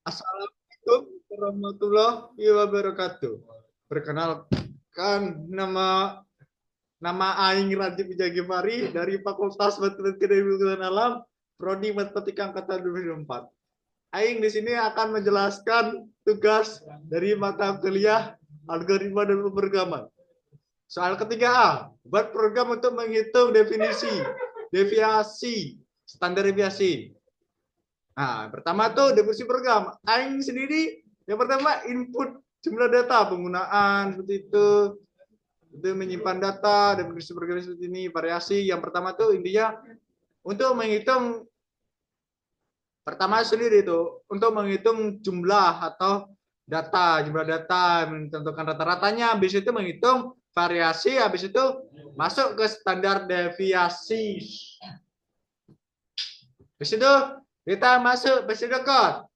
Assalamualaikum warahmatullahi wabarakatuh. Perkenalkan nama Aing Rajib Wijagimari dari Fakultas Matematika dan Ilmu Alam, Prodi Matematika Angkatan 2024. Aing di sini akan menjelaskan tugas dari mata kuliah algoritma dan pemrograman. Soal ketiga A, buat program untuk menghitung definisi, deviasi, standar deviasi. Nah, pertama tuh definisi program. Aing sendiri yang pertama input jumlah data penggunaan seperti itu menyimpan data definisi program seperti ini variasi. Yang pertama tuh intinya untuk menghitung pertama sendiri itu untuk menghitung jumlah atau jumlah data menentukan rata-ratanya, habis itu menghitung variasi, habis itu masuk ke standar deviasi. Habis itu kita masuk procedure code.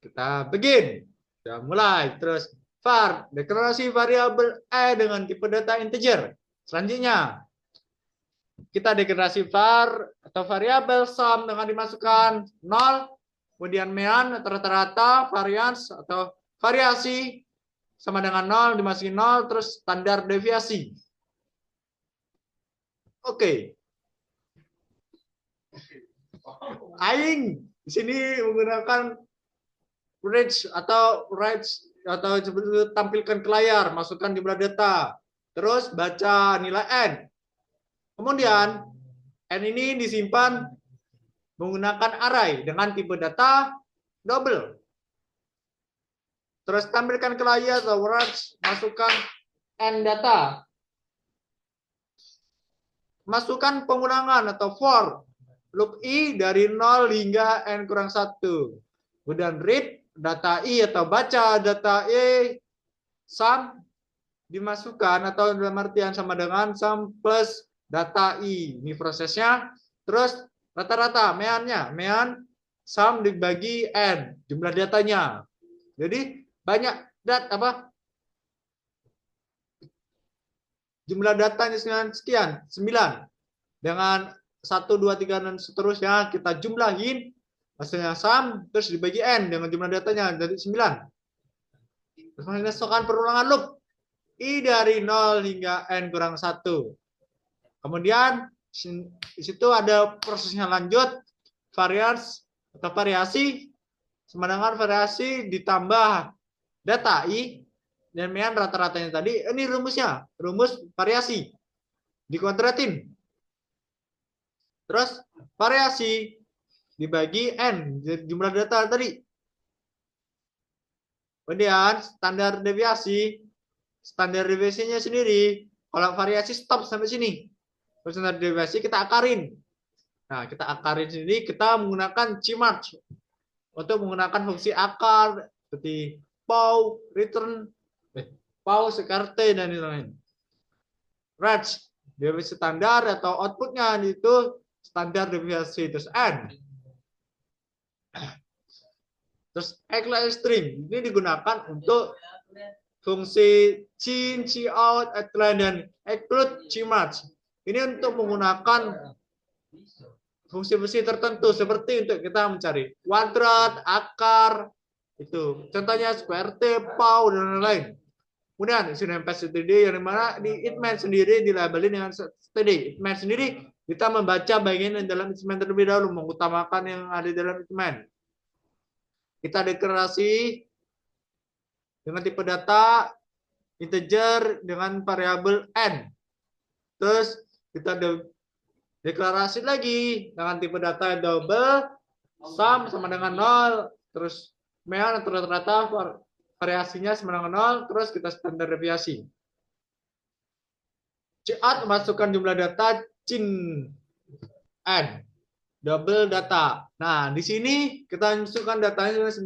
Kita begin. Sudah mulai. Terus var, deklarasi variabel E dengan tipe data integer. Selanjutnya, kita deklarasi var atau variabel sum dengan dimasukkan 0, kemudian mean atau rata-rata, varians atau variasi sama dengan 0, dimasukin 0, terus standar deviasi. Oke. Aing di sini menggunakan range atau tampilkan ke layar, masukkan jumlah data, terus baca nilai n. Kemudian n ini disimpan menggunakan array dengan tipe data double. Terus tampilkan ke layar atau range, masukkan n data. Masukkan pengulangan atau for loop i dari 0 hingga n kurang 1. Kemudian read data i atau baca data i sum dimasukkan atau dalam artian sama dengan sum plus data i. Ini prosesnya. Terus rata-rata meannya, mean sum dibagi n, jumlah datanya. Jadi banyak jumlah datanya sekian, 9. Dengan 1, 2, 3 dan seterusnya kita jumlahin hasilnya sum terus dibagi n dengan jumlah datanya jadi 9. Terus masukkan perulangan loop i dari 0 hingga n kurang 1. Kemudian di situ ada prosesnya lanjut varians atau variasi sama dengan variasi ditambah data i dan mean rata-ratanya tadi. Ini rumusnya, rumus variasi dikuadratin. Terus variasi dibagi n jumlah data tadi. Kemudian standar deviasinya sendiri. Kalau variasi stop sampai sini. Kalau standar deviasi kita akarin. Nah, kita akarin sendiri, kita menggunakan Gmarch untuk menggunakan fungsi akar seperti pow, return, pow, skrt dan lain-lain. Range deviasi standar atau outputnya itu standar deviasi terus n. Terus exclude string ini digunakan untuk fungsi cin, cout, outline dan exclude Gmarch. Ini untuk menggunakan fungsi-fungsi tertentu seperti untuk kita mencari kuadrat, akar, itu contohnya square t, pow dan lain-lain. Kemudian sudah std yang dimana di itman sendiri dilabeli dengan std. Itman sendiri kita membaca bagian yang dalam itman terlebih dahulu, mengutamakan yang ada di dalam itman. Kita deklarasi dengan tipe data integer dengan variabel n. Terus kita deklarasi lagi dengan tipe data double, sum sama dengan 0, terus mean atau rata-rata variasinya sama dengan 0, terus kita standar deviasi. Cout masukkan jumlah data cin n, double data. Nah, di sini kita masukkan datanya 9.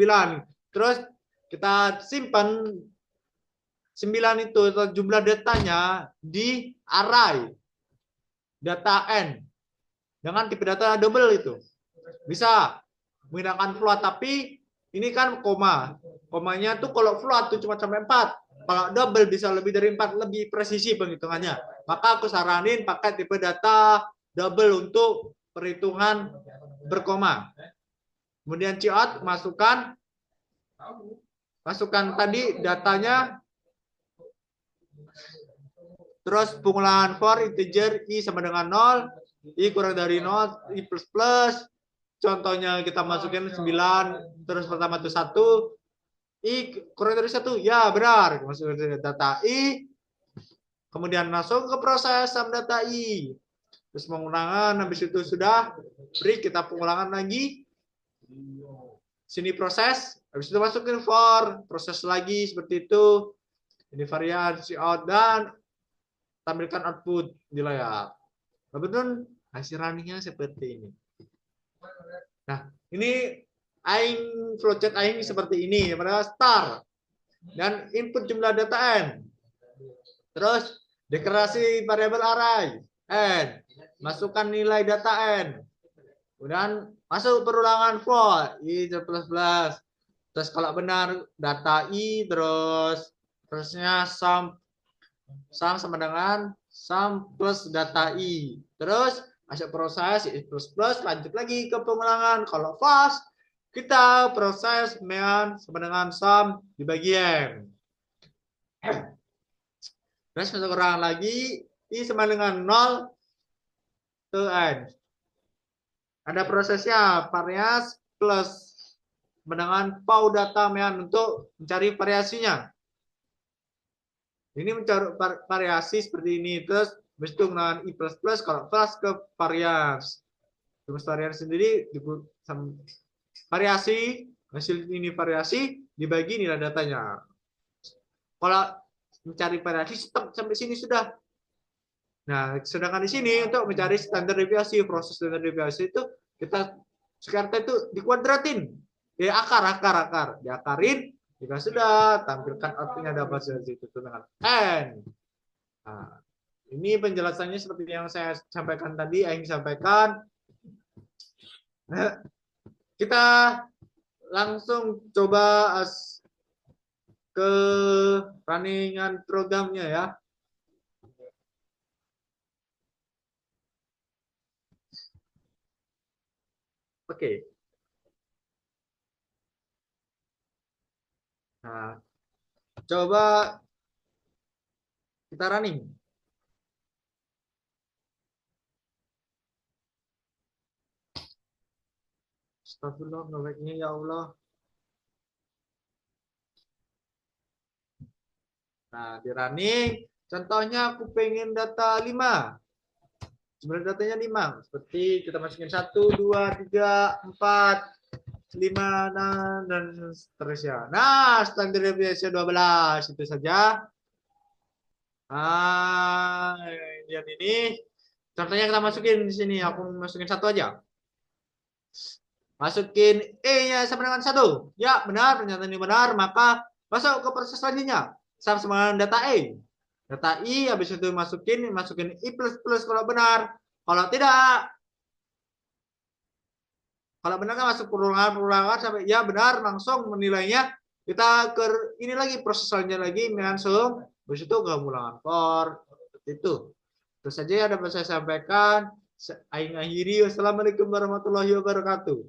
Terus kita simpan 9 itu jumlah datanya di array data n dengan tipe data double itu. Bisa menggunakan float, tapi ini kan koma. Komanya tuh kalau float tuh cuma sampai 4. Kalau double bisa lebih dari 4, lebih presisi penghitungannya. Maka aku saranin pakai tipe data double untuk perhitungan berkoma. Kemudian cout masukkan masukkan tadi datanya, terus pengulangan for integer i sama dengan 0, i kurang dari 0, i plus plus. Contohnya kita masukin 9, terus pertama itu 1, i kurang dari 1, ya benar. Masukkan data i, kemudian langsung ke proses sum data i. Terus pengulangan, habis itu sudah, beri kita pengulangan lagi. Sini proses, habis itu masukin for, proses lagi seperti itu. Ini variasi out dan tampilkan output di layar. Kemudian hasil runningnya seperti ini. Nah, ini aing flowchart aing seperti ini pada start dan input jumlah data n. Terus deklarasi variabel array n, masukkan nilai data n. Kemudian masuk perulangan for i plus plus. Terus kalau benar data i, terusnya sum sama dengan sum plus data i. Terus masuk proses i plus plus, lanjut lagi ke pengulangan. Kalau false, kita proses sama dengan sum dibagi m. Terus masuk ulangan lagi, i sama dengan 0 ke n. Ada prosesnya varias plus dengan pau data mean untuk mencari variasinya. Ini mencari variasi seperti ini. Terus begitu dengan i plus plus, kalau plus ke varians. Terus varians sendiri variasi, hasil ini variasi dibagi nilai datanya. Kalau mencari variasi sampai sini sudah. Nah, sedangkan di sini untuk mencari standar deviasi, proses standar deviasi itu kita sekarang itu dikuadratin, akar, diakarin, jika sudah tampilkan outputnya dapat seperti itu dengan n. Nah, ini penjelasannya seperti yang saya sampaikan tadi, yang sampaikan. Nah, kita langsung coba ke runningan programnya ya. Oke. Nah, coba kita running. Astagfirullah, nge-lag-nya ya Allah. Nah, di running, contohnya aku pengen data 5. Jumlah datanya 5. Seperti kita masukin 1, 2, 3, 4, 5, dan seterusnya. Nah, standar deviasi 12. Itu saja. Ah, yang ini. Contohnya kita masukin di sini. Aku masukin 1 aja. Masukin E-nya sama dengan 1. Ya, benar. Pernyataan ini benar. Maka masuk ke proses selanjutnya. Sama dengan data E. Data I, habis itu masukin I plus plus kalau benar. Kalau benar kan masuk perulangan sampai ya benar langsung menilainya. Kita ke ini lagi proses selanjutnya lagi langsung. Habis itu pengulangan for seperti itu. Terus saja yang dapat saya sampaikan. Aing akhiri. Wassalamualaikum warahmatullahi wabarakatuh.